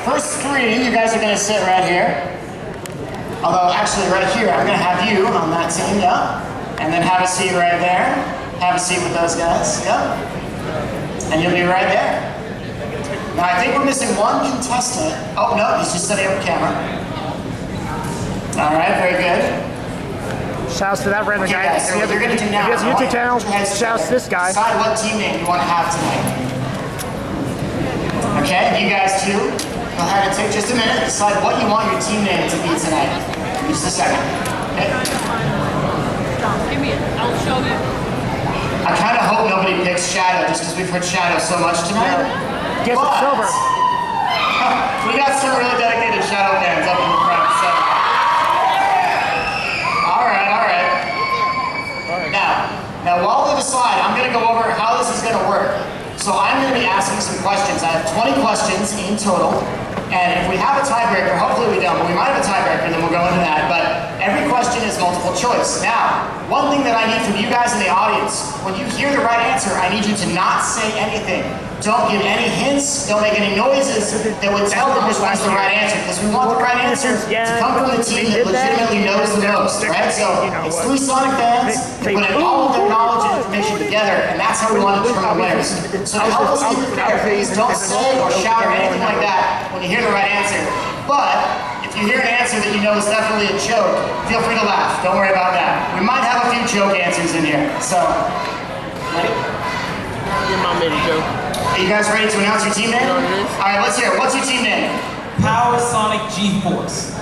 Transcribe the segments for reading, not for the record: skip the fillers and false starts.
first three, you guys are going to sit right here. Although, actually, right here, I'm going to have you on that team, yeah? And then have a seat right there. Have a seat with those guys, yeah? And you'll be right there. Now, I think we're missing one contestant. Oh, no, he's just setting up a camera. All right, very good. Shouts to that random guy. Guys, so what you're going to do now, if he has a YouTube channel, shouts to this guy. Decide what team name you want to have tonight. Okay, you guys too. Go ahead and take just a minute. Decide what you want your team name to be tonight. Just a second. Okay. Give me it. I'll show you. I kind of hope nobody picks Shadow, just because we've heard Shadow so much tonight. Get the silver. We got some really dedicated Shadow fans up in the front. So. All right. Now while we decide, I'm going to go over how this is going to work. So I'm going to be asking some questions. I have 20 questions in total. And if we have a tiebreaker, hopefully we don't, but we might have a tiebreaker, then we'll go into that. But every question is multiple choice. Now, one thing that I need from you guys in the audience, when you hear the right answer, I need you to not say anything. Don't give any hints, don't make any noises that would tell them which one's the right answer, because we want the right answer to come from the team that legitimately knows the most, right? So it's three Sonic fans putting all of their knowledge and information together, and that's how we want to determine winners. So to help us get prepared, please don't say or shout or anything like that when you hear the right answer. But if you hear an answer that you know is definitely a joke, feel free to laugh. Don't worry about that. We might have a few joke answers in here. So, ready? Your mom made a joke. Are you guys ready to announce your team name? Alright, let's hear it. What's your team name? Power Sonic G-Force.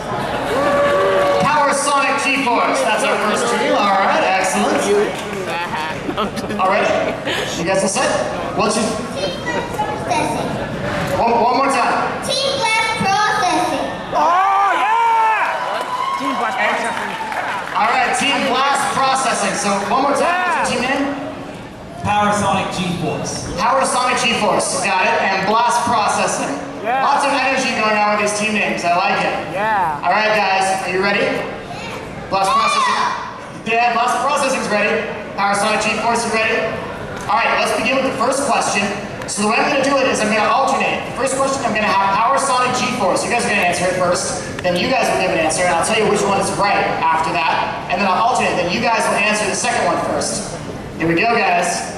Power Sonic G-Force. That's our first team. Alright, excellent. Alright, you guys all set? What's your... Processing. One more time. Team Blast Processing. Oh, yeah! Team Blast Processing. Alright, Team Blast Processing. So, one more time. What's your team name? Power Sonic G-Force. Power Sonic G-Force, got it, and Blast Processing. Yeah. Lots of energy going on with these team names, I like it. Yeah. All right, guys, are you ready? Blast Processing. Yeah, Blast Processing's ready. Power Sonic G-Force, you ready? All right, let's begin with the first question. So the way I'm going to do it is I'm going to alternate. The first question I'm going to have Power Sonic G-Force. You guys are going to answer it first, then you guys will give an answer, and I'll tell you which one is right after that. And then I'll alternate, then you guys will answer the second one first. Here we go, guys.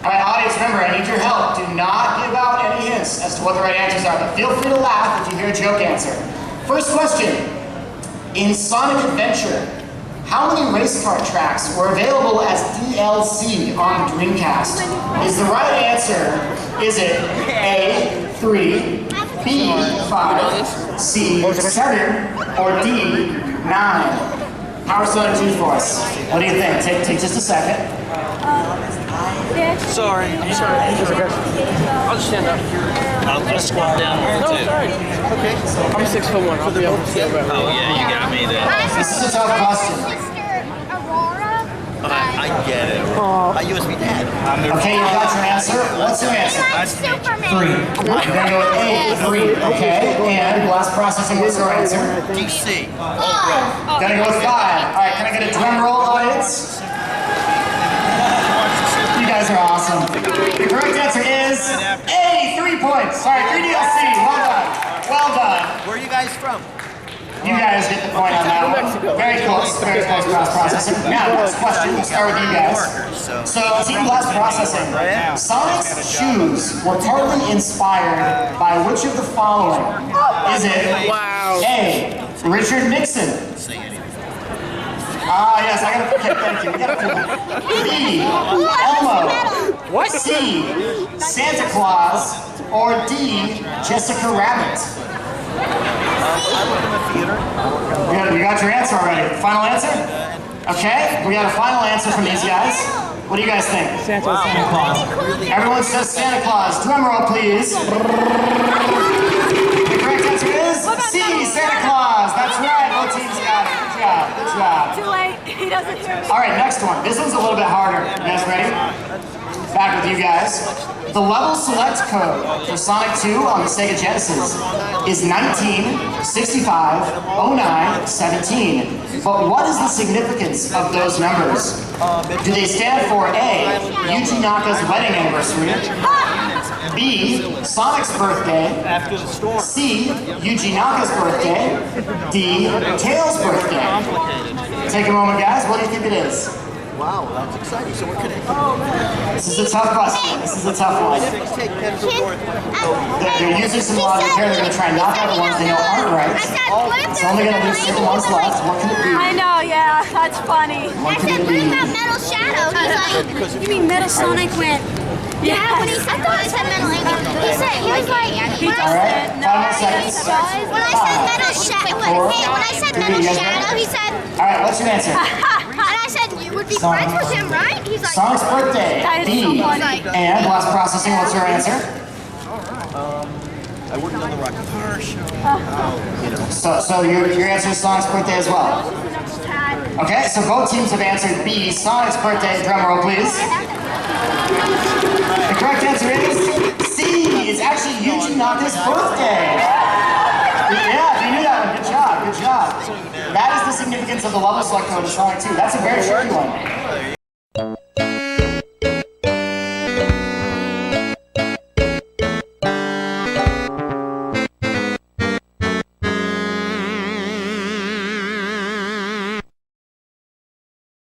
All right, audience, remember, I need your help. Do not give out any hints as to what the right answers are, but feel free to laugh if you hear a joke answer. First question. In Sonic Adventure, how many race car tracks were available as DLC on the Dreamcast? Is the right answer, is it A, 3, B, 5, C, 7, or D, 9? Power Sonic G-Force. What do you think? Take just a second. Sorry. I'm sorry. I'll just stand up. I'll just squat down here No, too. sorry. Okay. I'm 6'1". I'll be able to see over. Oh yeah, you got me there. This is a tough question. Sister Aurora. I get it. I USB dad. Okay, you got your answer. What's your answer? Like Superman. 3. You're gonna go with A, 3. Okay, and Blast Processing, what's your answer? DC. 5. Gonna go with 5. All right, can I get a drum roll, audience? You guys are awesome. The correct answer is A, 3 points. Sorry, 3 DLC. Well done. Well done. Where are you guys from? You guys get the point on that one. Very close. Very close Blast Processing. Now, next question. We'll start with you guys. So, Team Blast Processing. Sonic's shoes were partly inspired by which of the following? Is it A, Richard Nixon? Ah, yes, I gotta, okay, thank you. We gotta B, Elmo. What? C, Santa Claus. Or D, Jessica Rabbit. You got your answer already. Final answer? Okay, we got a final answer from these guys. What do you guys think? Santa Claus. Everyone says Santa Claus. Drum roll, please. The correct answer is C, Santa Claus. That's right. Both teams got it. Good job. Good job. Too late. He doesn't hear me. All right, next one. This one's a little bit harder. You guys ready? Back with you guys. The level select code for Sonic 2 on the Sega Genesis is 19650917. But what is the significance of those numbers? Do they stand for A, Yuji Naka's wedding anniversary, B, Sonic's birthday. After the storm. C, Yuji Naka's birthday. D, Tails' birthday. Take a moment, guys. What do you think it is? Wow, that's exciting. So what could it This is a tough question. This is a tough one. take Pennsylvania? They're using some logic here. They're going to try and knock out the ones they know aren't right. I said, what if It's there's only a going to leave certain ones left. What can it be? I know, yeah, that's funny. I said, what about Metal Shadow? He's like, You mean Metasonic went? yeah, when he said, I thought I said Metal Angel. He said, he was like, He when All I right, 5 more seconds. when I said Metal Shadow, when I said Metal Shadow, he said, All right, what's your answer? and I said, you would be friends with him, right? He's like, Sonic's birthday. That is B. so funny. And last processing, what's your answer? I worked on the Rocky Horror Show. So your answer is Sonic's birthday as well. Okay, so both teams have answered B, Sonic's birthday. Drum roll, please. The correct answer is C. It's actually Yuji Naka's birthday. Yeah, you knew that one. Good job, good job. That is the significance of the level select code in Sonic 2. That's a very tricky one.